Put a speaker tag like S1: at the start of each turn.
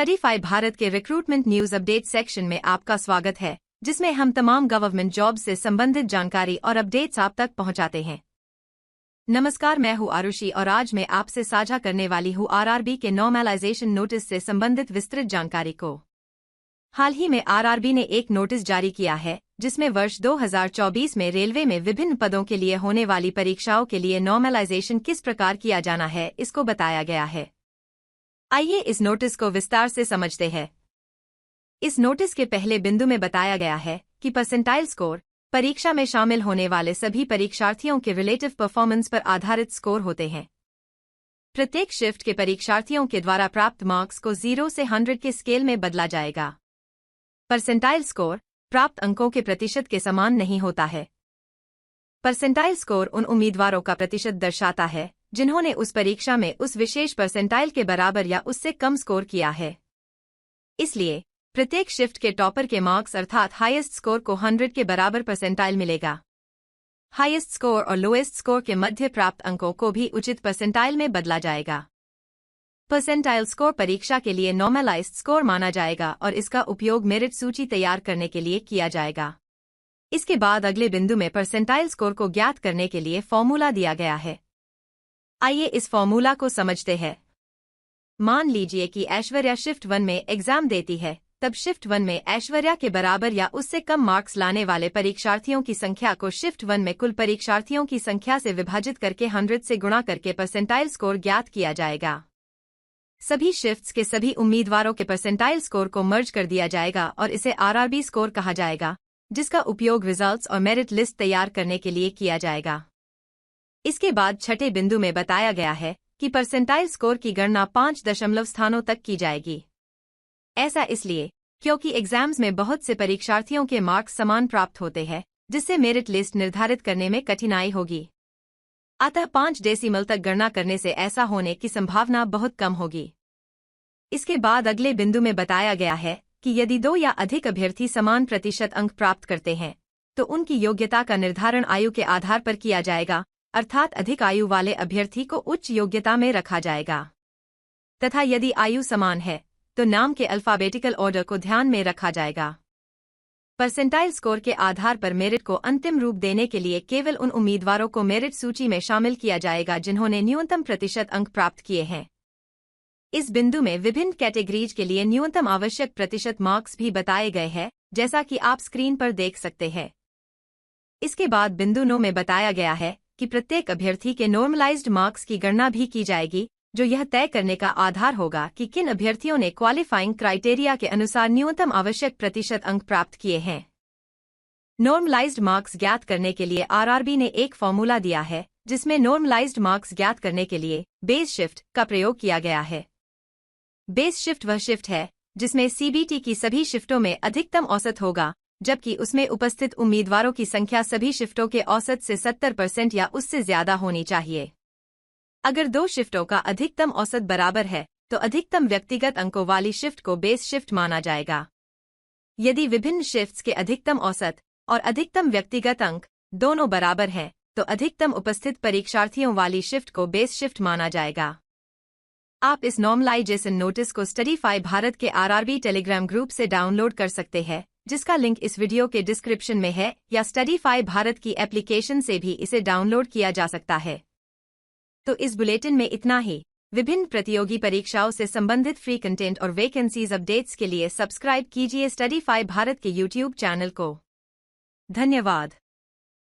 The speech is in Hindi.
S1: स्टडी 5 भारत के रिक्रूटमेंट न्यूज अपडेट सेक्शन में आपका स्वागत है, जिसमें हम तमाम गवर्नमेंट जॉब से संबंधित जानकारी और अपडेट्स आप तक पहुंचाते हैं। नमस्कार, मैं हूं आरुषि और आज मैं आपसे साझा करने वाली हूं आरआरबी के नॉर्मलाइजेशन नोटिस से संबंधित विस्तृत जानकारी को। हाल ही में आरआरबी ने एक नोटिस जारी किया है, जिसमें वर्ष 2024 में रेलवे में विभिन्न पदों के लिए होने वाली परीक्षाओं के लिए नॉर्मलाइजेशन किस प्रकार किया जाना है, इसको बताया गया है। आइए इस नोटिस को विस्तार से समझते हैं। इस नोटिस के पहले बिंदु में बताया गया है कि परसेंटाइल स्कोर परीक्षा में शामिल होने वाले सभी परीक्षार्थियों के रिलेटिव परफॉर्मेंस पर आधारित स्कोर होते हैं। प्रत्येक शिफ्ट के परीक्षार्थियों के द्वारा प्राप्त मार्क्स को 0 से 100 के स्केल में बदला जाएगा। परसेंटाइल स्कोर प्राप्त अंकों के प्रतिशत के समान नहीं होता है। परसेंटाइल स्कोर उन उम्मीदवारों का प्रतिशत दर्शाता है जिन्होंने उस परीक्षा में उस विशेष परसेंटाइल के बराबर या उससे कम स्कोर किया है। इसलिए प्रत्येक शिफ्ट के टॉपर के मार्क्स अर्थात हाईएस्ट स्कोर को 100 के बराबर परसेंटाइल मिलेगा। हाईएस्ट स्कोर और लोएस्ट स्कोर के मध्य प्राप्त अंकों को भी उचित परसेंटाइल में बदला जाएगा। परसेंटाइल स्कोर परीक्षा के लिए नॉर्मलाइज्ड स्कोर माना जाएगा और इसका उपयोग मेरिट सूची तैयार करने के लिए किया जाएगा। इसके बाद अगले बिंदु में परसेंटाइल स्कोर को ज्ञात करने के लिए फॉर्मूला दिया गया है। आइए इस फॉर्मूला को समझते हैं। मान लीजिए कि ऐश्वर्या शिफ्ट 1 में एग्जाम देती है, तब शिफ्ट 1 में ऐश्वर्या के बराबर या उससे कम मार्क्स लाने वाले परीक्षार्थियों की संख्या को शिफ्ट 1 में कुल परीक्षार्थियों की संख्या से विभाजित करके 100 से गुणा करके परसेंटाइल स्कोर ज्ञात किया जाएगा। सभी शिफ्ट्स के सभी उम्मीदवारों के परसेंटाइल स्कोर को मर्ज कर दिया जाएगा और इसे आरआरबी स्कोर कहा जाएगा, जिसका उपयोग रिजल्ट्स और मेरिट लिस्ट तैयार करने के लिए किया जाएगा। इसके बाद छठे बिंदु में बताया गया है कि परसेंटाइल स्कोर की गणना 5 दशमलव स्थानों तक की जाएगी। ऐसा इसलिए क्योंकि एग्जाम्स में बहुत से परीक्षार्थियों के मार्क्स समान प्राप्त होते हैं, जिससे मेरिट लिस्ट निर्धारित करने में कठिनाई होगी। अतः 5 डेसिमल तक गणना करने से ऐसा होने की संभावना बहुत कम होगी। इसके बाद अगले बिंदु में बताया गया है कि यदि 2 या अधिक अभ्यर्थी समान प्रतिशत अंक प्राप्त करते हैं, तो उनकी योग्यता का निर्धारण आयु के आधार पर किया जाएगा, अर्थात अधिक आयु वाले अभ्यर्थी को उच्च योग्यता में रखा जाएगा। तथा यदि आयु समान है, तो नाम के अल्फाबेटिकल ऑर्डर को ध्यान में रखा जाएगा। परसेंटाइल स्कोर के आधार पर मेरिट को अंतिम रूप देने के लिए केवल उन उम्मीदवारों को मेरिट सूची में शामिल किया जाएगा जिन्होंने न्यूनतम प्रतिशत अंक प्राप्त किए हैं। इस बिंदु में विभिन्न कैटेगरीज के लिए न्यूनतम आवश्यक प्रतिशत मार्क्स भी बताए गए हैं, जैसा कि आप स्क्रीन पर देख सकते हैं। इसके बाद बिंदु 9 में बताया गया है कि प्रत्येक अभ्यर्थी के नॉर्मलाइज्ड मार्क्स की गणना भी की जाएगी, जो यह तय करने का आधार होगा कि किन अभ्यर्थियों ने क्वालिफाइंग क्राइटेरिया के अनुसार न्यूनतम आवश्यक प्रतिशत अंक प्राप्त किए हैं। नॉर्मलाइज्ड मार्क्स ज्ञात करने के लिए आरआरबी ने एक फॉर्मूला दिया है, जिसमें नॉर्मलाइज्ड मार्क्स ज्ञात करने के लिए बेस शिफ्ट का प्रयोग किया गया है। बेस शिफ्ट वह शिफ्ट है जिसमें सीबीटी की सभी शिफ्टों में अधिकतम औसत होगा, जबकि उसमें उपस्थित उम्मीदवारों की संख्या सभी शिफ्टों के औसत से 70% या उससे ज्यादा होनी चाहिए। अगर 2 शिफ्टों का अधिकतम औसत बराबर है, तो अधिकतम व्यक्तिगत अंकों वाली शिफ्ट को बेस शिफ्ट माना जाएगा। यदि विभिन्न शिफ्ट्स के अधिकतम औसत और अधिकतम व्यक्तिगत अंक दोनों बराबर हैं, तो अधिकतम उपस्थित परीक्षार्थियों वाली शिफ्ट को बेस शिफ्ट माना जाएगा। आप इस नॉर्मलाइजेशन नोटिस को स्टडी 5 भारत के आरआरबी टेलीग्राम ग्रुप से डाउनलोड कर सकते हैं, जिसका लिंक इस वीडियो के डिस्क्रिप्शन में है, या स्टडी 5 भारत की एप्लीकेशन से भी इसे डाउनलोड किया जा सकता है। तो इस बुलेटिन में इतना ही। विभिन्न प्रतियोगी परीक्षाओं से संबंधित फ्री कंटेंट और वैकेंसीज अपडेट्स के लिए सब्सक्राइब कीजिए स्टडी 5 भारत के यूट्यूब चैनल को। धन्यवाद।